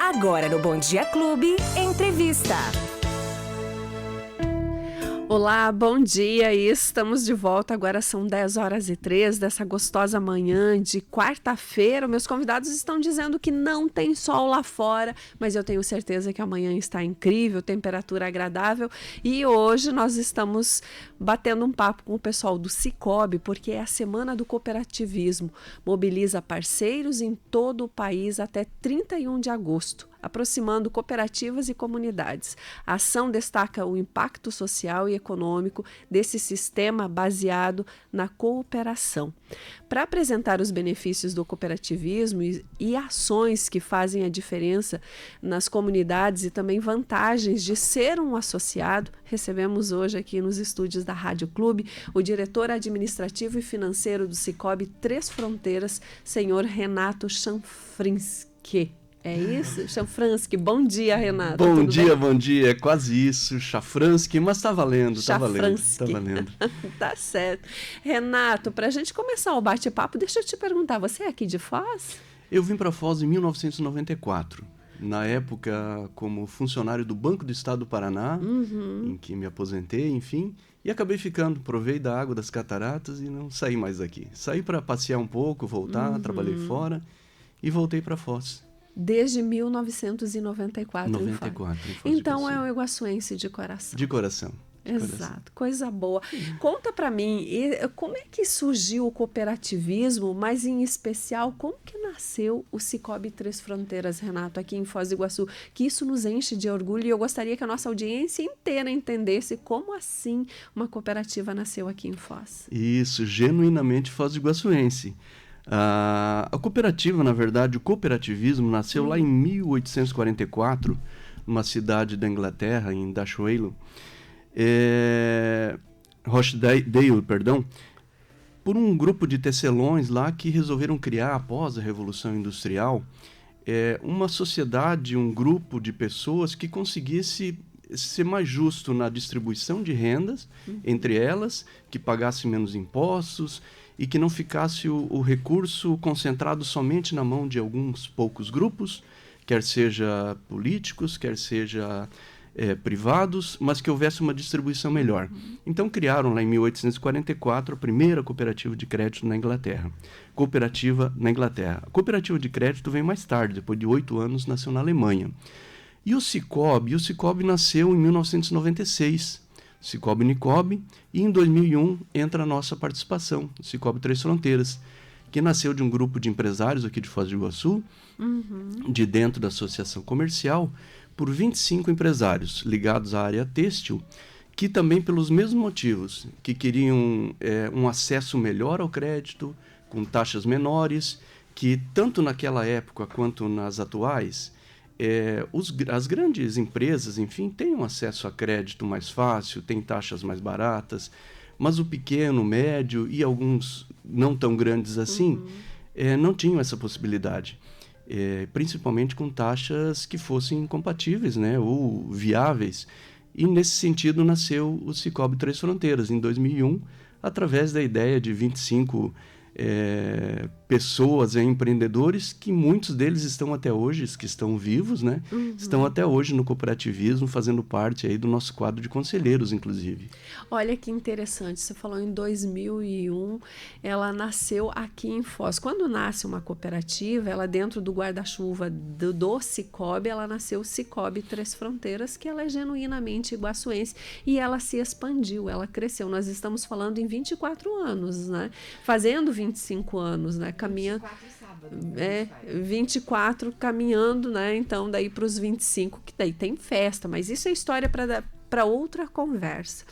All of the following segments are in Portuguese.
Agora no Bom Dia Clube, entrevista. Olá, bom dia, e estamos de volta, agora são 10h03 dessa gostosa manhã de quarta-feira. Meus convidados estão dizendo que não tem sol lá fora, mas eu tenho certeza que amanhã está incrível, temperatura agradável, e hoje nós estamos batendo um papo com o pessoal do Sicoob, porque é a Semana do Cooperativismo, mobiliza parceiros em todo o país até 31 de agosto. Aproximando cooperativas e comunidades. A ação destaca o impacto social e econômico desse sistema baseado na cooperação. Para apresentar os benefícios do cooperativismo e ações que fazem a diferença nas comunidades e também vantagens de ser um associado, recebemos hoje aqui nos estúdios da Rádio Clube o diretor administrativo e financeiro do Sicoob Três Fronteiras, senhor Renato Chanfrinsky. É isso? Chanfransky. Bom dia, Renato. Bom dia. É quase isso. Chanfransky, mas tá valendo, tá valendo. Tá certo. Renato, pra gente começar o bate-papo, deixa eu te perguntar, você é aqui de Foz? Eu vim para Foz em 1994. Na época, como funcionário do Banco do Estado do Paraná, em que me aposentei, enfim, e acabei ficando, provei da água das cataratas e não saí mais daqui. Saí para passear um pouco, voltar, trabalhei fora e voltei para Foz. Desde 1994. 94. Então é um iguaçuense de coração. De coração. Exato, coisa boa. Conta para mim, como é que surgiu o cooperativismo, mas em especial, como que nasceu o Sicoob Três Fronteiras, Renato, aqui em Foz do Iguaçu? Que isso nos enche de orgulho e eu gostaria que a nossa audiência inteira entendesse como assim uma cooperativa nasceu aqui em Foz. Isso, genuinamente Foz do Iguaçuense. A cooperativa, na verdade, o cooperativismo nasceu lá em 1844, numa cidade da Inglaterra, em Rochdale, por um grupo de tecelões lá que resolveram criar, após a Revolução Industrial, uma sociedade, um grupo de pessoas que conseguisse ser mais justo na distribuição de rendas entre elas, que pagasse menos impostos e que não ficasse o recurso concentrado somente na mão de alguns poucos grupos, quer seja políticos, quer seja privados, mas que houvesse uma distribuição melhor. Então criaram lá em 1844 a primeira cooperativa de crédito na Inglaterra. A cooperativa de crédito vem mais tarde, depois de 8 anos, nasceu na Alemanha. E o Sicoob nasceu em 1996. Sicoob-Nicob, e em 2001 entra a nossa participação, o Sicoob Três Fronteiras, que nasceu de um grupo de empresários aqui de Foz do Iguaçu, de dentro da associação comercial, por 25 empresários ligados à área têxtil, que também pelos mesmos motivos, que queriam um acesso melhor ao crédito, com taxas menores, que tanto naquela época quanto nas atuais, as grandes empresas, enfim, têm um acesso a crédito mais fácil, têm taxas mais baratas, mas o pequeno, médio e alguns não tão grandes assim, não tinham essa possibilidade, principalmente com taxas que fossem compatíveis, né, ou viáveis. E nesse sentido nasceu o Sicoob Três Fronteiras, em 2001, através da ideia de 25 pessoas, empreendedores, que muitos deles estão até hoje, que estão vivos, né? Estão até hoje no cooperativismo, fazendo parte aí do nosso quadro de conselheiros, inclusive. Olha que interessante, você falou em 2001, ela nasceu aqui em Foz. Quando nasce uma cooperativa, ela dentro do guarda-chuva do Sicoob, ela nasceu o Sicoob Três Fronteiras, que ela é genuinamente iguaçuense, e ela se expandiu, ela cresceu. Nós estamos falando em 24 anos, né? Fazendo 25 anos, né? 24 caminhando, né? Então daí para os 25, que daí tem festa, mas isso é história para outra conversa.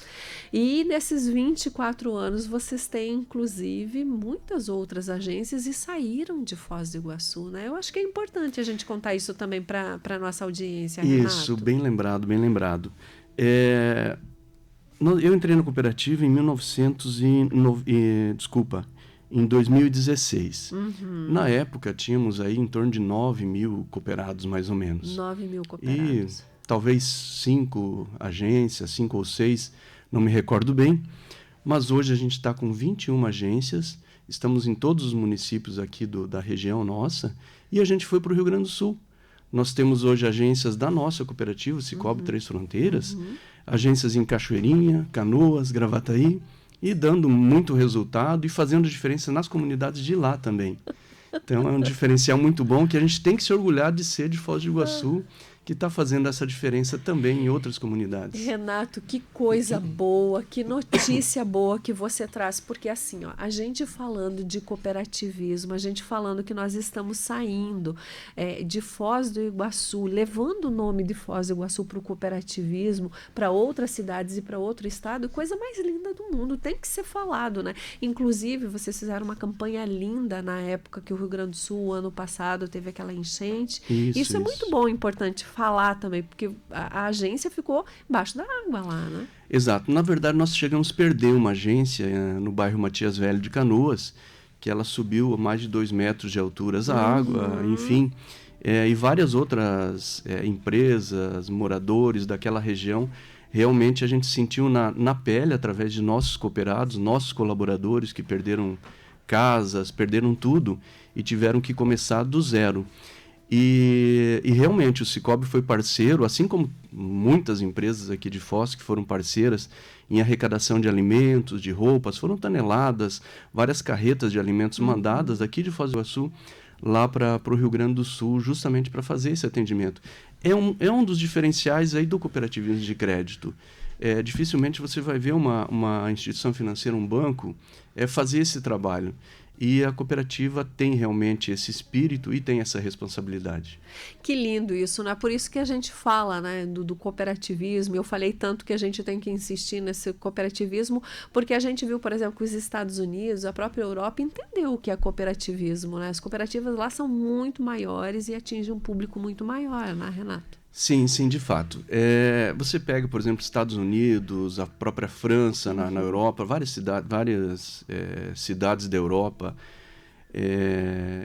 E nesses 24 anos vocês têm inclusive muitas outras agências e saíram de Foz do Iguaçu, né? Eu acho que é importante a gente contar isso também para a nossa audiência, Renato. Isso, bem lembrado. Eu entrei na cooperativa em 2016. Na época, tínhamos aí em torno de 9 mil cooperados, mais ou menos. 9 mil cooperados. E talvez 5 agências, 5 ou 6, não me recordo bem. Mas hoje a gente está com 21 agências, estamos em todos os municípios aqui da região nossa, e a gente foi para o Rio Grande do Sul. Nós temos hoje agências da nossa cooperativa, Sicoob Três Fronteiras, agências em Cachoeirinha, Canoas, Gravataí, e dando muito resultado e fazendo diferença nas comunidades de lá também. Então, é um diferencial muito bom que a gente tem que se orgulhar de ser de Foz do Iguaçu, que está fazendo essa diferença também em outras comunidades. Renato, que coisa boa, que notícia boa que você traz, porque assim, ó, a gente falando de cooperativismo, a gente falando que nós estamos saindo de Foz do Iguaçu, levando o nome de Foz do Iguaçu para o cooperativismo, para outras cidades e para outro estado, coisa mais linda do mundo, tem que ser falado, né? Inclusive, vocês fizeram uma campanha linda na época que o Rio Grande do Sul, ano passado, teve aquela enchente. Isso é muito bom, importante falar também, porque a agência ficou embaixo da água lá, né? Exato. Na verdade, nós chegamos a perder uma agência no bairro Matias Velho de Canoas, que ela subiu a mais de 2 metros de altura a água, enfim. E várias outras empresas, moradores daquela região, realmente a gente sentiu na pele, através de nossos cooperados, nossos colaboradores que perderam casas, perderam tudo e tiveram que começar do zero. E realmente o Sicoob foi parceiro, assim como muitas empresas aqui de Foz que foram parceiras em arrecadação de alimentos, de roupas, foram toneladas, várias carretas de alimentos mandadas aqui de Foz do Iguaçu lá para o Rio Grande do Sul, justamente para fazer esse atendimento. É um dos diferenciais aí do cooperativismo de crédito. Dificilmente você vai ver uma instituição financeira, um banco, fazer esse trabalho. E a cooperativa tem realmente esse espírito e tem essa responsabilidade. Que lindo isso, né? Por isso que a gente fala, né, do cooperativismo. Eu falei tanto que a gente tem que insistir nesse cooperativismo, porque a gente viu, por exemplo, que os Estados Unidos, a própria Europa, entendeu o que é cooperativismo, né? As cooperativas lá são muito maiores e atingem um público muito maior, né, Renato? Sim, de fato. Você pega, por exemplo, Estados Unidos, a própria França na Europa, várias cidades da Europa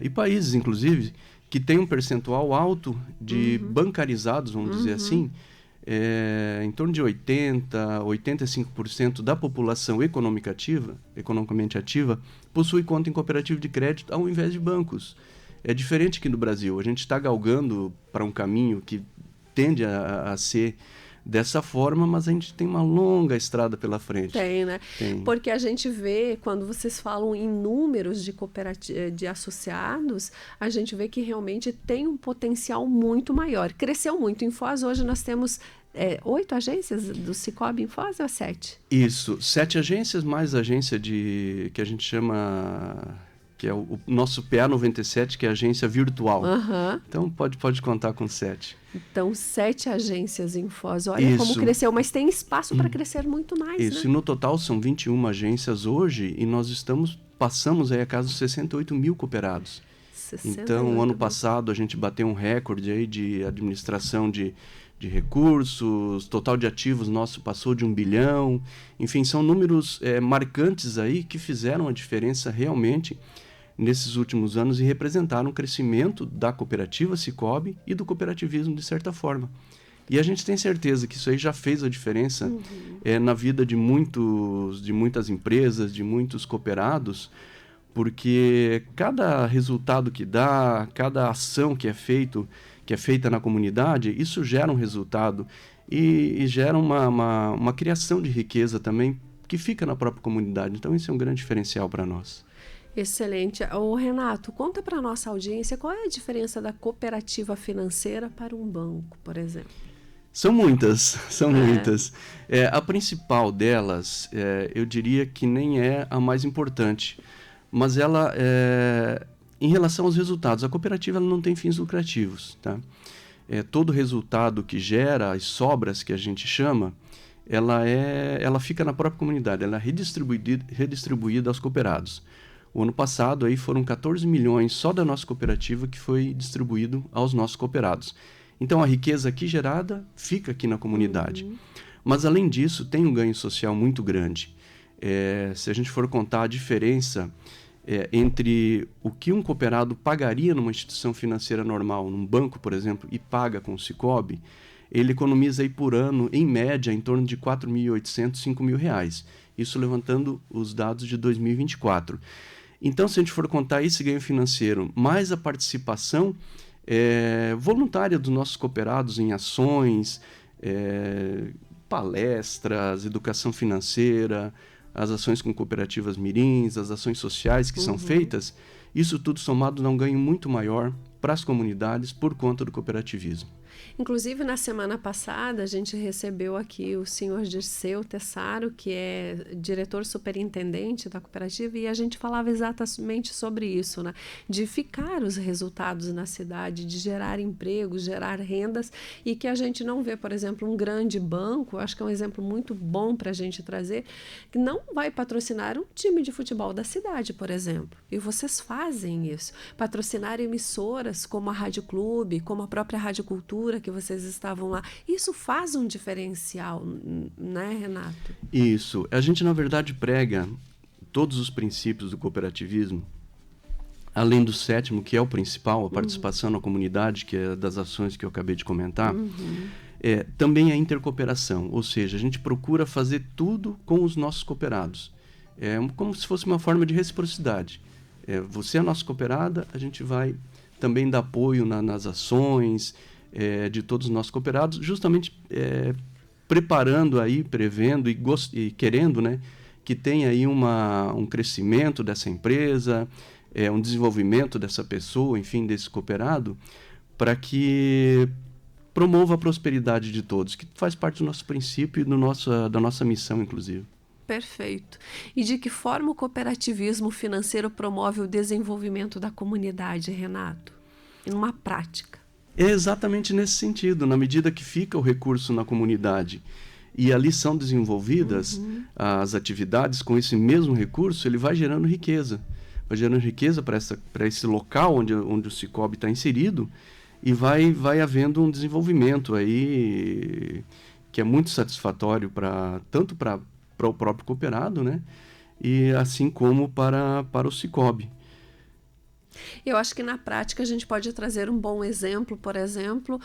e países, inclusive, que têm um percentual alto de bancarizados, vamos dizer assim, em torno de 85% da população economicamente ativa, possui conta em cooperativa de crédito ao invés de bancos. É diferente aqui no Brasil. A gente está galgando para um caminho que tende a ser dessa forma, mas a gente tem uma longa estrada pela frente. Tem, né? Tem. Porque a gente vê, quando vocês falam em números de associados, a gente vê que realmente tem um potencial muito maior. Cresceu muito. Em Foz, hoje nós temos 8 agências do Sicoob em Foz ou 7? Isso, 7 agências, mais agência que a gente chama... que é o nosso PA97, que é a agência virtual. Então, pode contar com 7. Então, 7 agências em Foz. Olha como cresceu, mas tem espaço para crescer muito mais, Isso, né? e no total são 21 agências hoje, e nós passamos aí a casa dos 68 mil cooperados. 68 então, ano mil. passado, a gente bateu um recorde aí de administração de recursos, total de ativos nosso passou de 1 bilhão. Enfim, são números marcantes aí que fizeram a diferença realmente nesses últimos anos e representaram o crescimento da cooperativa Sicoob e do cooperativismo de certa forma. E a gente tem certeza que isso aí já fez a diferença na vida de muitas empresas, de muitos cooperados, porque cada resultado que dá, cada ação que é feita na comunidade, isso gera um resultado e gera uma criação de riqueza também que fica na própria comunidade. Então, isso é um grande diferencial para nós. Excelente. Ô, Renato, conta para a nossa audiência qual é a diferença da cooperativa financeira para um banco, por exemplo. São muitas. A principal delas, eu diria que nem é a mais importante, mas ela, em relação aos resultados, a cooperativa ela não tem fins lucrativos, tá? Todo resultado que gera, as sobras que a gente chama, ela fica na própria comunidade, ela é redistribuída aos cooperados. O ano passado aí foram 14 milhões só da nossa cooperativa que foi distribuído aos nossos cooperados. Então a riqueza aqui gerada fica aqui na comunidade. Mas além disso tem um ganho social muito grande. Se a gente for contar a diferença entre o que um cooperado pagaria numa instituição financeira normal, num banco, por exemplo, e paga com o Sicoob, ele economiza aí por ano, em média, em torno de R$ 4.800, R$ 5.000. Isso levantando os dados de 2024. Então, se a gente for contar esse ganho financeiro, mais a participação voluntária dos nossos cooperados em ações, palestras, educação financeira, as ações com cooperativas mirins, as ações sociais que são feitas, isso tudo somado dá um ganho muito maior para as comunidades por conta do cooperativismo. Inclusive, na semana passada, a gente recebeu aqui o senhor Dirceu Tessaro, que é diretor superintendente da cooperativa, e a gente falava exatamente sobre isso, né? De ficar os resultados na cidade, de gerar empregos, gerar rendas, e que a gente não vê, por exemplo, um grande banco, acho que é um exemplo muito bom para a gente trazer, que não vai patrocinar um time de futebol da cidade, por exemplo. E vocês fazem isso. Patrocinar emissoras como a Rádio Clube, como a própria Rádio Cultura, que vocês estavam lá. Isso faz um diferencial, né, Renato? Isso. A gente, na verdade, prega todos os princípios do cooperativismo, além do 7º, que é o principal, a participação na comunidade, que é das ações que eu acabei de comentar, também a intercooperação, ou seja, a gente procura fazer tudo com os nossos cooperados. É como se fosse uma forma de reciprocidade. Você é a nossa cooperada, a gente vai também dar apoio nas ações de todos os nossos cooperados, justamente preparando aí, prevendo e querendo, né, que tenha aí um crescimento dessa empresa, um desenvolvimento dessa pessoa, enfim, desse cooperado, para que promova a prosperidade de todos, que faz parte do nosso princípio e da nossa missão, inclusive. Perfeito. E de que forma o cooperativismo financeiro promove o desenvolvimento da comunidade, Renato? Em uma prática. É exatamente nesse sentido, na medida que fica o recurso na comunidade e ali são desenvolvidas as atividades com esse mesmo recurso, ele vai gerando riqueza. Vai gerando riqueza para esse local onde o Sicoob está inserido e vai havendo um desenvolvimento aí que é muito satisfatório tanto para o próprio cooperado, né? E assim como para o Sicoob. Eu acho que na prática a gente pode trazer um bom exemplo, por exemplo,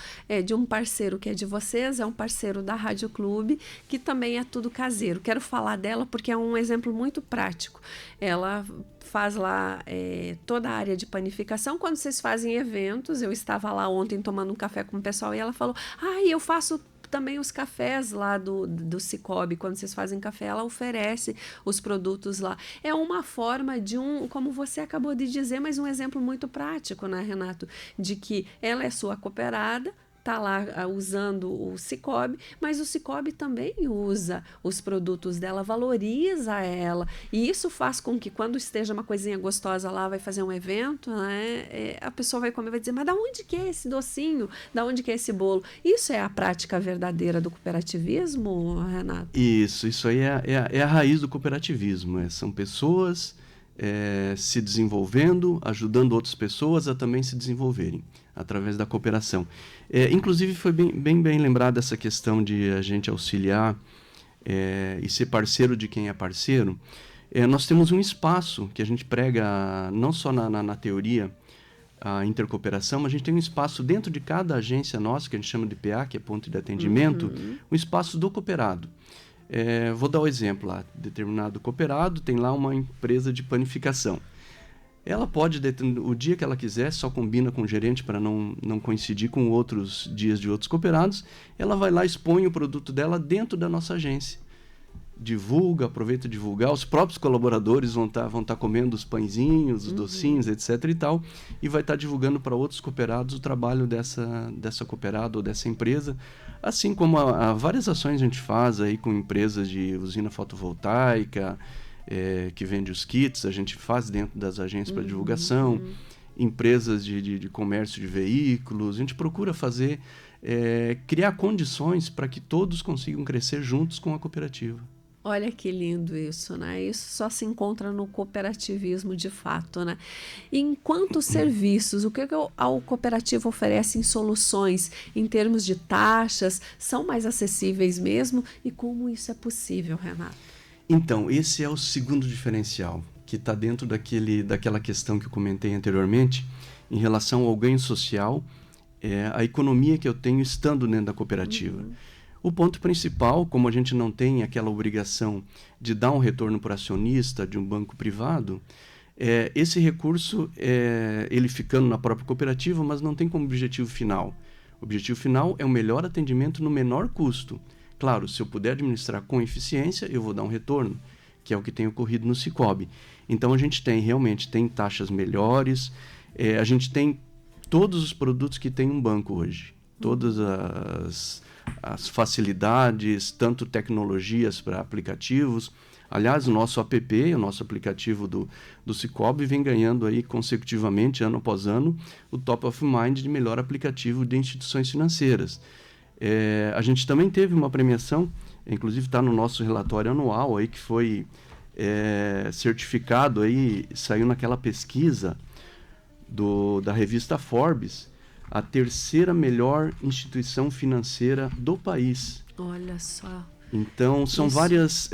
de um parceiro que é de vocês, é um parceiro da Rádio Clube, que também é tudo caseiro. Quero falar dela porque é um exemplo muito prático. Ela faz lá toda a área de panificação. Quando vocês fazem eventos, eu estava lá ontem tomando um café com o pessoal e ela falou, eu faço também os cafés lá do Sicoob, quando vocês fazem café, ela oferece os produtos lá. É uma forma de como você acabou de dizer, mas um exemplo muito prático, né, Renato? De que ela é sua cooperada, está lá usando o Sicoob, mas o Sicoob também usa os produtos dela, valoriza ela. E isso faz com que quando esteja uma coisinha gostosa lá, vai fazer um evento, né, a pessoa vai comer e vai dizer, mas da onde que é esse docinho? Da onde que é esse bolo? Isso é a prática verdadeira do cooperativismo, Renato? Isso aí é a raiz do cooperativismo. São pessoas se desenvolvendo, ajudando outras pessoas a também se desenvolverem através da cooperação. Inclusive foi bem lembrada essa questão de a gente auxiliar e ser parceiro de quem é parceiro. Nós temos um espaço que a gente prega não só na teoria, a intercooperação, mas a gente tem um espaço dentro de cada agência nossa, que a gente chama de PA, que é ponto de atendimento, um espaço do cooperado. Vou dar um exemplo lá. Determinado cooperado tem lá uma empresa de panificação. Ela pode, o dia que ela quiser, só combina com o gerente para não coincidir com outros dias de outros cooperados, ela vai lá e expõe o produto dela dentro da nossa agência. Divulga, aproveita divulgar, os próprios colaboradores vão tá comendo os pãezinhos, os docinhos, etc. e tal, e vai estar divulgando para outros cooperados o trabalho dessa cooperada ou dessa empresa, assim como várias ações a gente faz aí com empresas de usina fotovoltaica, que vende os kits, a gente faz dentro das agências para divulgação, empresas de comércio de veículos, a gente procura fazer, criar condições para que todos consigam crescer juntos com a cooperativa. Olha que lindo isso, né? Isso só se encontra no cooperativismo de fato, né? E em quantos serviços, o que o cooperativo oferece em soluções, em termos de taxas, são mais acessíveis mesmo? E como isso é possível, Renato? Então, esse é o segundo diferencial, que está dentro daquela questão que eu comentei anteriormente, em relação ao ganho social, a economia que eu tenho estando dentro da cooperativa. O ponto principal, como a gente não tem aquela obrigação de dar um retorno para o acionista de um banco privado, Esse recurso, ele ficando na própria cooperativa, mas não tem como objetivo final. O objetivo final é o melhor atendimento no menor custo. Claro, se eu puder administrar com eficiência, eu vou dar um retorno, que é o que tem ocorrido no Cicobi. Então, a gente realmente tem taxas melhores, a gente tem todos os produtos que tem um banco hoje. Todas as facilidades, tanto tecnologias para aplicativos. Aliás, o nosso app, o nosso aplicativo do Cicobi, vem ganhando aí consecutivamente, ano após ano, o Top of Mind de melhor aplicativo de instituições financeiras. A gente também teve uma premiação, inclusive está no nosso relatório anual, aí, que foi certificado, aí, saiu naquela pesquisa da revista Forbes, a terceira melhor instituição financeira do país. Olha só. Então, são várias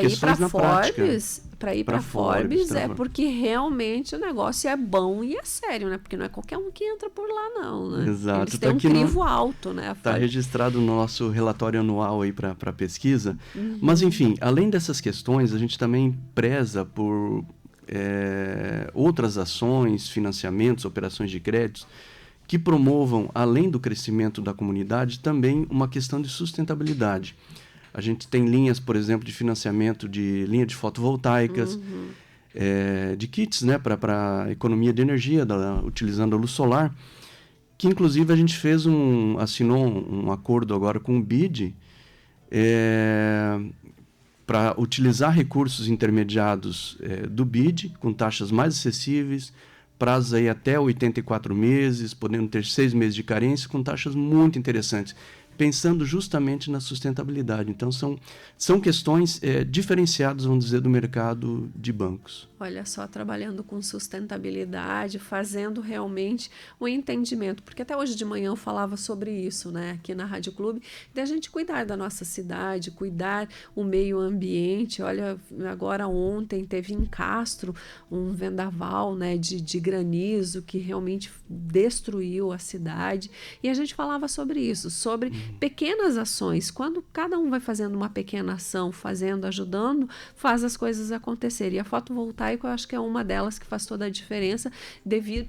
questões na prática. Para ir para Forbes porque realmente o negócio é bom e é sério, né? Porque não é qualquer um que entra por lá, não, né? Exato. Eles têm um crivo alto, né? Está registrado no nosso relatório anual aí para pesquisa. Mas, enfim, além dessas questões, a gente também preza por outras ações, financiamentos, operações de créditos, que promovam, além do crescimento da comunidade, também uma questão de sustentabilidade. A gente tem linhas, por exemplo, de financiamento de linha de fotovoltaicas, de kits, né, para economia de energia, utilizando a luz solar, que inclusive a gente assinou um acordo agora com o BID para utilizar recursos intermediados do BID, com taxas mais acessíveis, prazos aí até 84 meses, podendo ter 6 meses de carência, com taxas muito interessantes, pensando justamente na sustentabilidade. Então, são questões diferenciadas, vamos dizer, do mercado de bancos. Olha só, trabalhando com sustentabilidade, fazendo realmente o entendimento, porque até hoje de manhã eu falava sobre isso, né, aqui na Rádio Clube, da gente cuidar da nossa cidade, cuidar o meio ambiente. Olha, agora ontem teve em Castro um vendaval, né, de granizo que realmente destruiu a cidade, e a gente falava sobre isso, sobre pequenas ações. Quando cada um vai fazendo uma pequena ação, ajudando, faz as coisas acontecerem. E a fotovoltaica, eu acho que é uma delas que faz toda a diferença,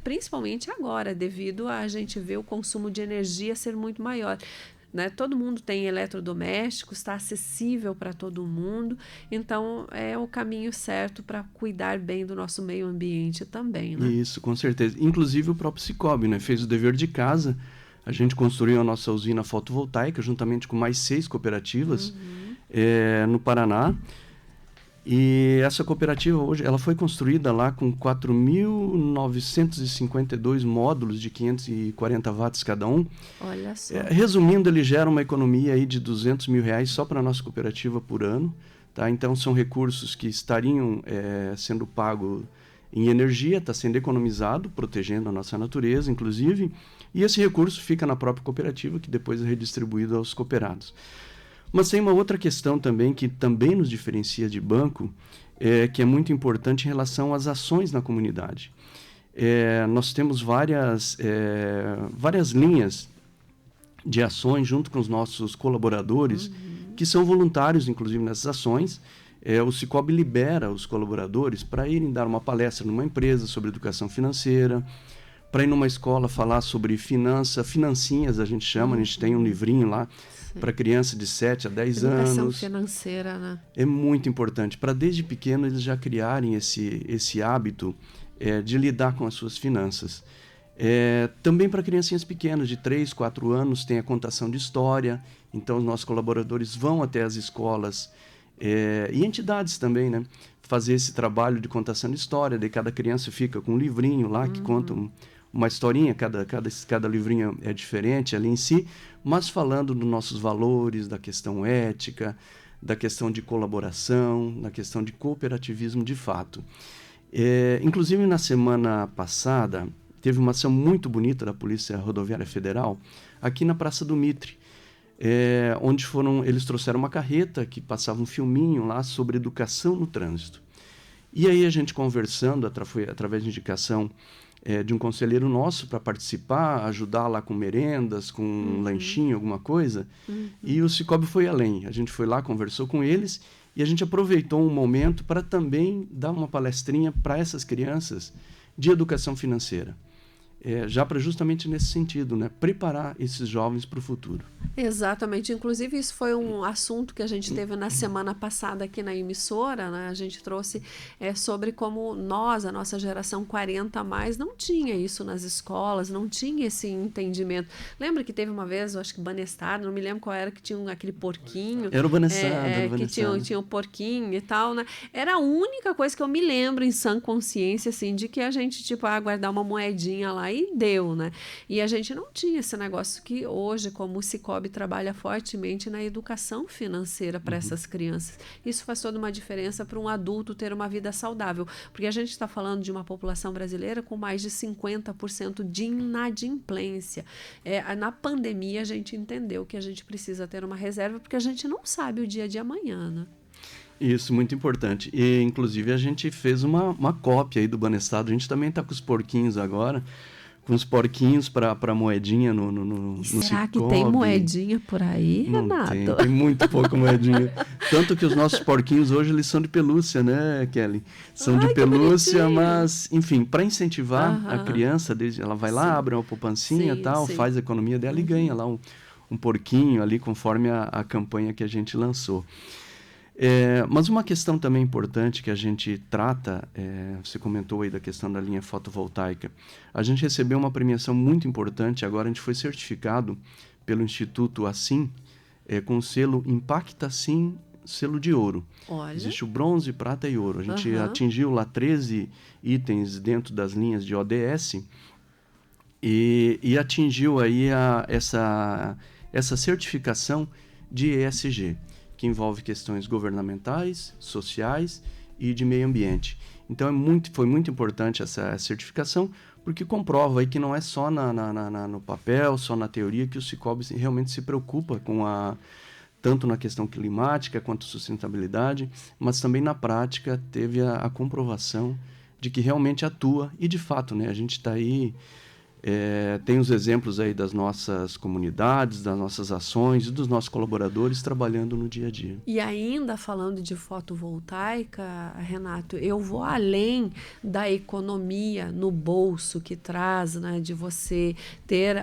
principalmente agora, devido a gente ver o consumo de energia ser muito maior. Né? Todo mundo tem eletrodomésticos, está acessível para todo mundo, então é o caminho certo para cuidar bem do nosso meio ambiente também. Né? Isso, com certeza. Inclusive o próprio Cicobi, né, fez o dever de casa. A gente construiu a nossa usina fotovoltaica juntamente com mais 6 cooperativas no Paraná. E essa cooperativa hoje ela foi construída lá com 4.952 módulos de 540 watts cada um. Olha só. Resumindo, ele gera uma economia aí de R$200 mil só para a nossa cooperativa por ano. Tá? Então, são recursos que estariam sendo pagos em energia, está sendo economizado, protegendo a nossa natureza, inclusive. E esse recurso fica na própria cooperativa, que depois é redistribuído aos cooperados. Mas tem uma outra questão também, que também nos diferencia de banco, que é muito importante em relação às ações na comunidade. Nós temos várias linhas de ações junto com os nossos colaboradores, que são voluntários, inclusive, nessas ações. O Cicobi libera os colaboradores para irem dar uma palestra numa empresa sobre educação financeira, para ir numa escola falar sobre financinhas, a gente chama, a gente tem um livrinho lá para criança de 7 a 10 anos. Educação financeira, né? É muito importante, para desde pequeno eles já criarem esse hábito de lidar com as suas finanças. Também para criancinhas pequenas, de 3, 4 anos, tem a contação de história, então os nossos colaboradores vão até as escolas e entidades também, né? Fazer esse trabalho de contação de história, daí cada criança fica com um livrinho lá que conta uma historinha, cada livrinho é diferente ali em si, mas falando dos nossos valores, da questão ética, da questão de colaboração, da questão de cooperativismo de fato. Inclusive, na semana passada, teve uma ação muito bonita da Polícia Rodoviária Federal, aqui na Praça do Mitre, onde eles trouxeram uma carreta que passava um filminho lá sobre educação no trânsito. E aí a gente conversando, foi através de indicação de um conselheiro nosso para participar, ajudar lá com merendas, com um lanchinho, alguma coisa, e o Cicobi foi além. A gente foi lá, conversou com eles E a gente aproveitou um momento para também dar uma palestrinha para essas crianças de educação financeira. Já para justamente nesse sentido, né? Preparar esses jovens para o futuro. Exatamente. Inclusive, isso foi um assunto que a gente teve na semana passada aqui na emissora, né? A gente trouxe sobre como nós, a nossa geração 40 a mais, não tinha isso nas escolas, não tinha esse entendimento. Lembra que teve uma vez, eu acho que Banestado, não me lembro qual era, que tinha aquele porquinho. Era o Banestado. Que tinha o porquinho e tal, né? Era a única coisa que eu me lembro em sã consciência, assim, de que a gente, tipo, guardar uma moedinha lá e deu, né? E a gente não tinha esse negócio que hoje, como o Sicoob trabalha fortemente na educação financeira para essas crianças. Isso faz toda uma diferença para um adulto ter uma vida saudável, porque a gente está falando de uma população brasileira com mais de 50% de inadimplência. Na pandemia, a gente entendeu que a gente precisa ter uma reserva, porque a gente não sabe o dia de amanhã, né? Isso, muito importante. E, inclusive, a gente fez uma cópia aí do Banestado. A gente também está com os porquinhos agora, com os porquinhos para moedinha no será Sicoob. Que tem moedinha por aí, não Renato? Tem muito pouca moedinha. Tanto que os nossos porquinhos hoje eles são de pelúcia, né, Kelly? São de pelúcia, mas, enfim, para incentivar a criança, ela vai lá, abre uma poupancinha e tal, faz a economia dela e ganha lá um porquinho ali, conforme a campanha que a gente lançou. Mas uma questão também importante que a gente trata, você comentou aí da questão da linha fotovoltaica, a gente recebeu uma premiação muito importante, agora a gente foi certificado pelo Instituto Assim, com o selo Impacta Assim, selo de ouro. Olha. Existe o bronze, prata e ouro. A gente atingiu lá 13 itens dentro das linhas de ODS e atingiu aí essa certificação de ESG, que envolve questões governamentais, sociais e de meio ambiente. Então foi muito importante essa certificação, porque comprova aí que não é só no papel, só na teoria, que o Sicoob realmente se preocupa com tanto na questão climática quanto sustentabilidade, mas também na prática teve a comprovação de que realmente atua, e de fato, né, a gente está aí, tem os exemplos aí das nossas comunidades, das nossas ações e dos nossos colaboradores trabalhando no dia a dia. E ainda falando de fotovoltaica, Renato, eu vou além da economia no bolso que traz, né, de você ter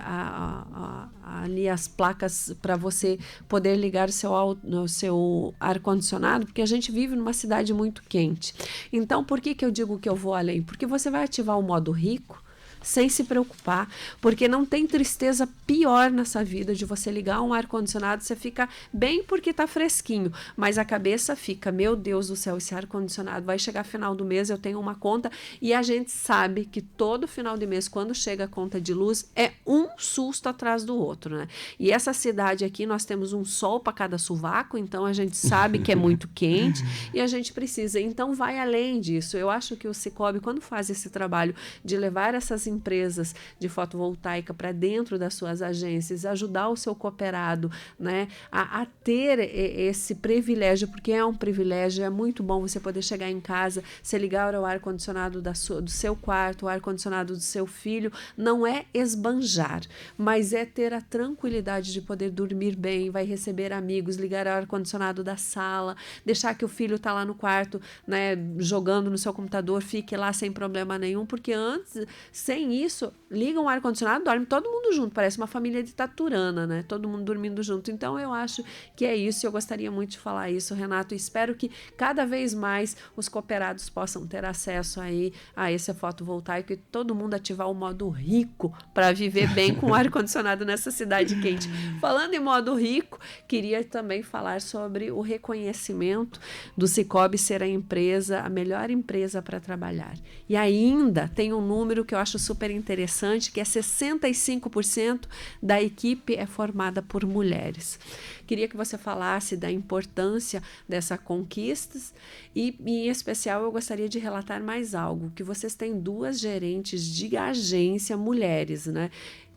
ali as placas para você poder ligar o seu ar-condicionado, porque a gente vive numa cidade muito quente. Então, por que eu digo que eu vou além? Porque você vai ativar o modo rico sem se preocupar, porque não tem tristeza pior nessa vida de você ligar um ar-condicionado, você fica bem porque tá fresquinho, mas a cabeça fica, meu Deus do céu, esse ar-condicionado vai chegar final do mês, eu tenho uma conta, e a gente sabe que todo final de mês, quando chega a conta de luz, é um susto atrás do outro, né? E essa cidade aqui, nós temos um sol para cada sovaco, então a gente sabe que é muito quente e a gente precisa, então vai além disso. Eu acho que o Sicoob, quando faz esse trabalho de levar essas empresas de fotovoltaica para dentro das suas agências, ajudar o seu cooperado, né, a ter esse privilégio, porque é um privilégio, é muito bom você poder chegar em casa, você ligar o ar-condicionado do seu quarto, o ar-condicionado do seu filho, não é esbanjar, mas é ter a tranquilidade de poder dormir bem, vai receber amigos, ligar o ar-condicionado da sala, deixar que o filho tá lá no quarto, né, jogando no seu computador, fique lá sem problema nenhum, porque antes, sem isso, liga um ar-condicionado, dorme todo mundo junto, parece uma família de Taturana, né? Todo mundo dormindo junto. Então, eu acho que é isso, eu gostaria muito de falar isso, Renato, e espero que cada vez mais os cooperados possam ter acesso aí a esse fotovoltaico e todo mundo ativar o modo rico para viver bem com ar-condicionado nessa cidade quente. Falando em modo rico, queria também falar sobre o reconhecimento do Sicoob ser a melhor empresa para trabalhar. E ainda tem um número que eu acho super interessante, que é 65% da equipe é formada por mulheres. Queria que você falasse da importância dessas conquistas e, em especial, eu gostaria de relatar mais algo, que vocês têm 2 gerentes de agência mulheres, né?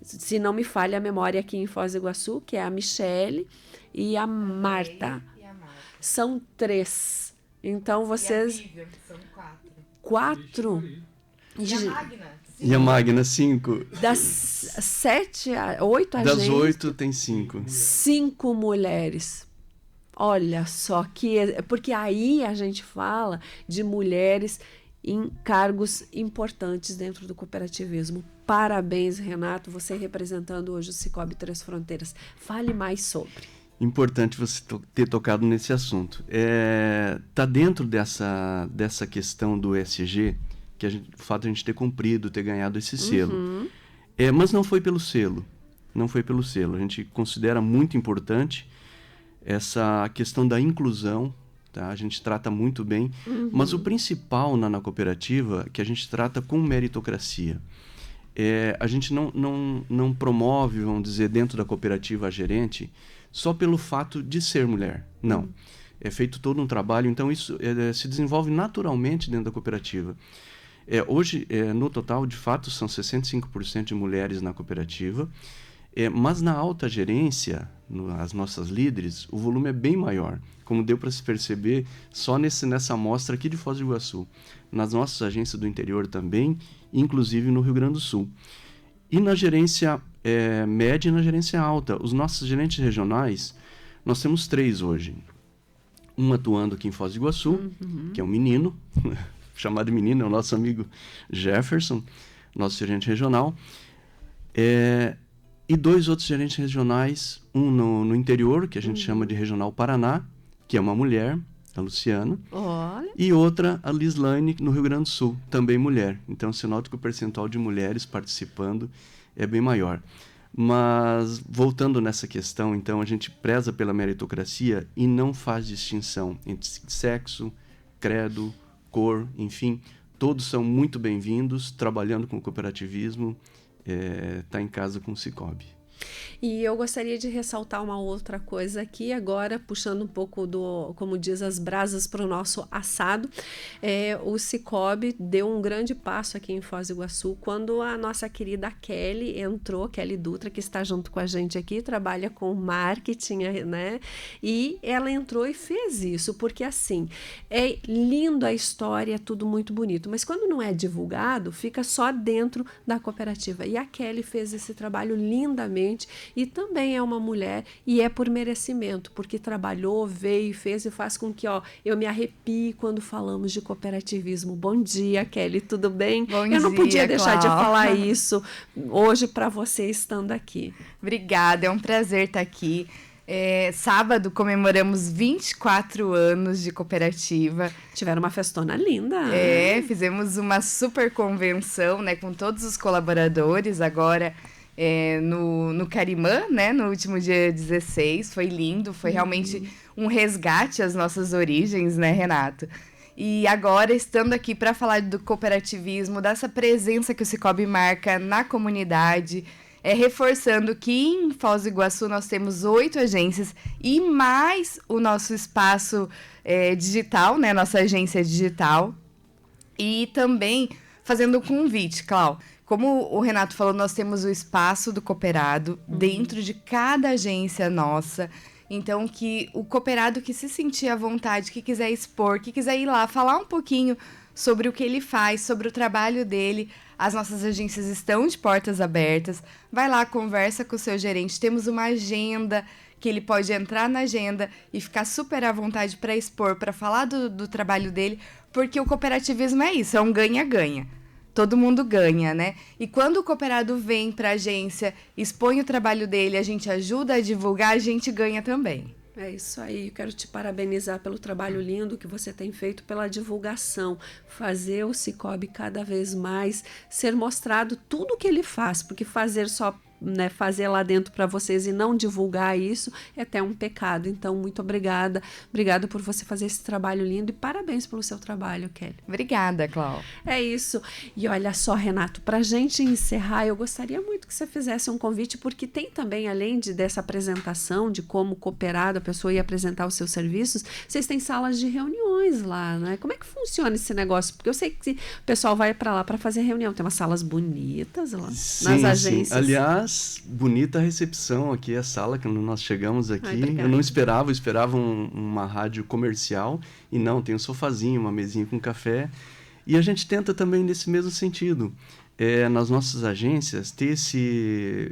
Se não me falha a memória aqui em Foz do Iguaçu, que é a Michele e a Marta. São 3. Então, vocês... E a Vivian, são 4? E a Magna? E a Magna, 5. Das 7 a 8 agências. Das 8 tem 5. 5 mulheres. Olha só porque aí a gente fala de mulheres em cargos importantes dentro do cooperativismo. Parabéns, Renato, você representando hoje o Sicoob Três Fronteiras. Fale mais sobre. Importante você ter tocado nesse assunto. Tá dentro dessa questão do ESG, que o fato de a gente ter cumprido, ter ganhado esse selo. Mas não foi pelo selo. Não foi pelo selo. A gente considera muito importante essa questão da inclusão, tá? A gente trata muito bem, mas o principal na cooperativa é que a gente trata com meritocracia. A gente não promove, vamos dizer, dentro da cooperativa a gerente só pelo fato de ser mulher. Não. É feito todo um trabalho, então isso se desenvolve naturalmente dentro da cooperativa. Hoje, no total, de fato, são 65% de mulheres na cooperativa, mas na alta gerência, as nossas líderes, o volume é bem maior, como deu para se perceber só nessa amostra aqui de Foz do Iguaçu. Nas nossas agências do interior também, inclusive no Rio Grande do Sul. E na gerência média e na gerência alta, os nossos gerentes regionais, nós temos 3 hoje. Um atuando aqui em Foz do Iguaçu, que é um menino, chamado menino, é o nosso amigo Jefferson, nosso gerente regional. E 2 outros gerentes regionais, um no interior, que a gente chama de Regional Paraná, que é uma mulher, a Luciana. Olha. E outra, a Lislaine, no Rio Grande do Sul, também mulher. Então, você nota que o percentual de mulheres participando é bem maior. Mas, voltando nessa questão, então, a gente preza pela meritocracia e não faz distinção entre sexo, credo, cor, enfim. Todos são muito bem-vindos, trabalhando com o cooperativismo, tá em casa com o Sicoob. E eu gostaria de ressaltar uma outra coisa aqui, agora puxando um pouco como diz, as brasas para o nosso assado. O Sicoob deu um grande passo aqui em Foz do Iguaçu quando a nossa querida Kelly entrou, Kelly Dutra, que está junto com a gente aqui, trabalha com marketing, né? E ela entrou e fez isso, porque assim, é lindo a história, é tudo muito bonito, mas quando não é divulgado, fica só dentro da cooperativa. E a Kelly fez esse trabalho lindamente. E também é uma mulher e é por merecimento, porque trabalhou, veio, fez e faz com que eu me arrepie quando falamos de cooperativismo. Bom dia, Kelly, tudo bem? Bom Eu não dia, podia deixar de Clau. falar isso hoje para você estando aqui. Obrigada, é um prazer estar aqui. Sábado comemoramos 24 anos de cooperativa. Tiveram uma festona linda. Fizemos uma super convenção, né, com todos os colaboradores agora. No Carimã, né, no último dia 16, foi lindo, foi realmente um resgate às nossas origens, né, Renato? E agora, estando aqui para falar do cooperativismo, dessa presença que o Sicoob marca na comunidade, reforçando que em Foz do Iguaçu nós temos 8 agências e mais o nosso espaço digital, né, nossa agência digital, e também fazendo um convite, Clau. Como o Renato falou, nós temos o espaço do cooperado dentro de cada agência nossa. Então, que o cooperado que se sentir à vontade, que quiser expor, que quiser ir lá falar um pouquinho sobre o que ele faz, sobre o trabalho dele, as nossas agências estão de portas abertas. Vai lá, conversa com o seu gerente. Temos uma agenda que ele pode entrar na agenda e ficar super à vontade para expor, para falar do trabalho dele, porque o cooperativismo é isso, é um ganha-ganha. Todo mundo ganha, né? E quando o cooperado vem para a agência, expõe o trabalho dele, a gente ajuda a divulgar, a gente ganha também. É isso aí, eu quero te parabenizar pelo trabalho lindo que você tem feito, pela divulgação, fazer o Sicoob cada vez mais ser mostrado tudo o que ele faz, porque fazer só, né, fazer lá dentro para vocês e não divulgar isso é até um pecado. Então, muito obrigada por você fazer esse trabalho lindo e parabéns pelo seu trabalho, Kelly. Obrigada, Clau. É isso. E olha só, Renato, para a gente encerrar, eu gostaria muito que você fizesse um convite, porque tem também, além dessa apresentação de como cooperado, a pessoa ia apresentar os seus serviços, vocês têm salas de reuniões lá, né? Como é que funciona esse negócio? Porque eu sei que o pessoal vai para lá para fazer reunião, tem umas salas bonitas lá nas agências. Sim. Aliás, bonita recepção aqui, a sala que nós chegamos aqui. Eu não esperava uma rádio comercial e não, tem um sofazinho, uma mesinha com café. E a gente tenta também nesse mesmo sentido, nas nossas agências, ter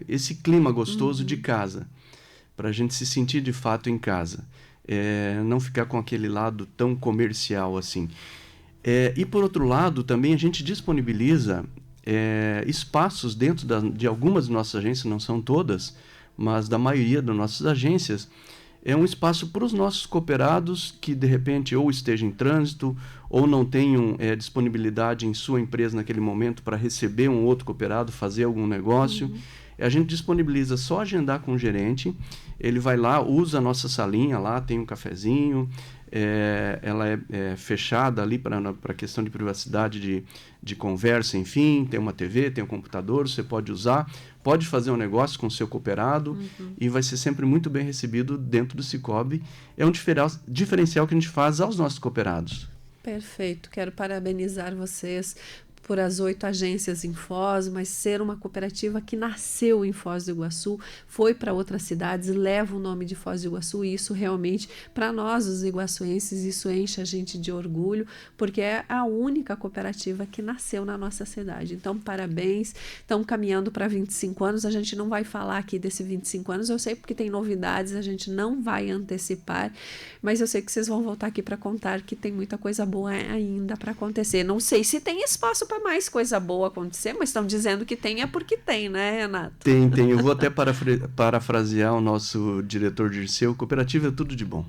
esse clima gostoso de casa, para a gente se sentir de fato em casa. não ficar com aquele lado tão comercial assim. E por outro lado, também a gente disponibiliza espaços dentro de algumas de nossas agências, não são todas, mas da maioria das nossas agências, é um espaço para os nossos cooperados que, de repente, ou estejam em trânsito ou não tenham disponibilidade em sua empresa naquele momento para receber um outro cooperado, fazer algum negócio. A gente disponibiliza só agendar com o gerente, ele vai lá, usa a nossa salinha lá, tem um cafezinho, ela é fechada ali para a questão de privacidade de conversa, enfim, tem uma TV, tem um computador, você pode usar, pode fazer um negócio com o seu cooperado e vai ser sempre muito bem recebido dentro do Cicobi. É um diferencial que a gente faz aos nossos cooperados. Perfeito, quero parabenizar vocês por as 8 agências em Foz, mas ser uma cooperativa que nasceu em Foz do Iguaçu, foi para outras cidades, leva o nome de Foz do Iguaçu, e isso realmente, para nós, os iguaçuenses, isso enche a gente de orgulho, porque é a única cooperativa que nasceu na nossa cidade. Então, parabéns, estamos caminhando para 25 anos, a gente não vai falar aqui desse 25 anos, eu sei porque tem novidades, a gente não vai antecipar, mas eu sei que vocês vão voltar aqui para contar que tem muita coisa boa ainda para acontecer. Não sei se tem espaço para mais coisa boa acontecer, mas estão dizendo que tem, é porque tem, né, Renato? Tem. Eu vou até parafrasear o nosso diretor Dirceu: cooperativa é tudo de bom.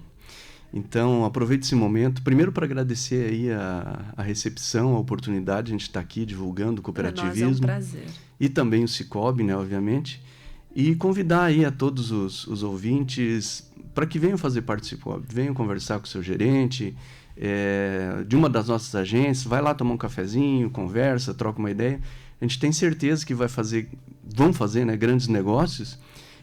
Então, aproveite esse momento, primeiro para agradecer aí a recepção, a oportunidade, a gente está aqui divulgando o cooperativismo. Para nós é um prazer. E também o Cicobi, né, obviamente. E convidar aí a todos os ouvintes para que venham fazer parte do Cicobi, venham conversar com o seu gerente, de uma das nossas agências, vai lá tomar um cafezinho, conversa, troca uma ideia. A gente tem certeza que vão fazer, né, grandes negócios,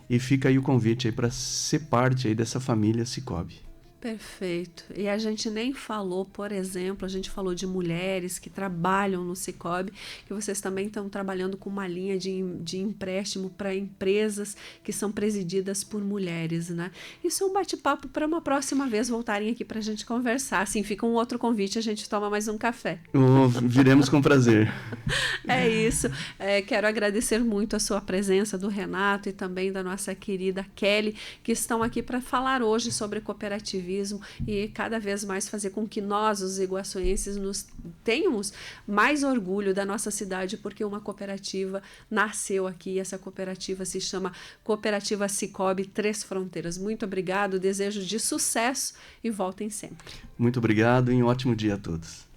e fica aí o convite aí para ser parte aí dessa família Cicobi. Perfeito. E a gente nem falou, por exemplo, a gente falou de mulheres que trabalham no Cicobi, que vocês também estão trabalhando com uma linha de empréstimo para empresas que são presididas por mulheres, né? Isso é um bate-papo para uma próxima vez voltarem aqui para a gente conversar. Assim, fica um outro convite, a gente toma mais um café. Viremos com prazer. É isso. Quero agradecer muito a sua presença, do Renato e também da nossa querida Kelly, que estão aqui para falar hoje sobre cooperativismo e cada vez mais fazer com que nós, os iguaçuenses, tenhamos mais orgulho da nossa cidade, porque uma cooperativa nasceu aqui. Essa cooperativa se chama Cooperativa Cicobi Três Fronteiras. Muito obrigado, desejo de sucesso e voltem sempre. Muito obrigado e um ótimo dia a todos.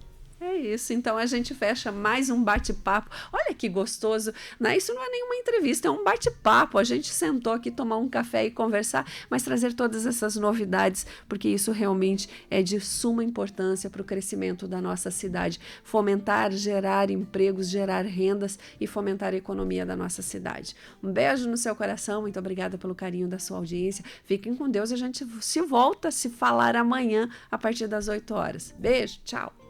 É isso, então a gente fecha mais um bate-papo. Olha que gostoso, né? Isso não é nenhuma entrevista, é um bate-papo. A gente sentou aqui, tomar um café e conversar, mas trazer todas essas novidades, porque isso realmente é de suma importância para o crescimento da nossa cidade. Fomentar, gerar empregos, gerar rendas e fomentar a economia da nossa cidade. Um beijo no seu coração, muito obrigada pelo carinho da sua audiência. Fiquem com Deus, a gente se volta a se falar amanhã a partir das 8 horas. Beijo, tchau!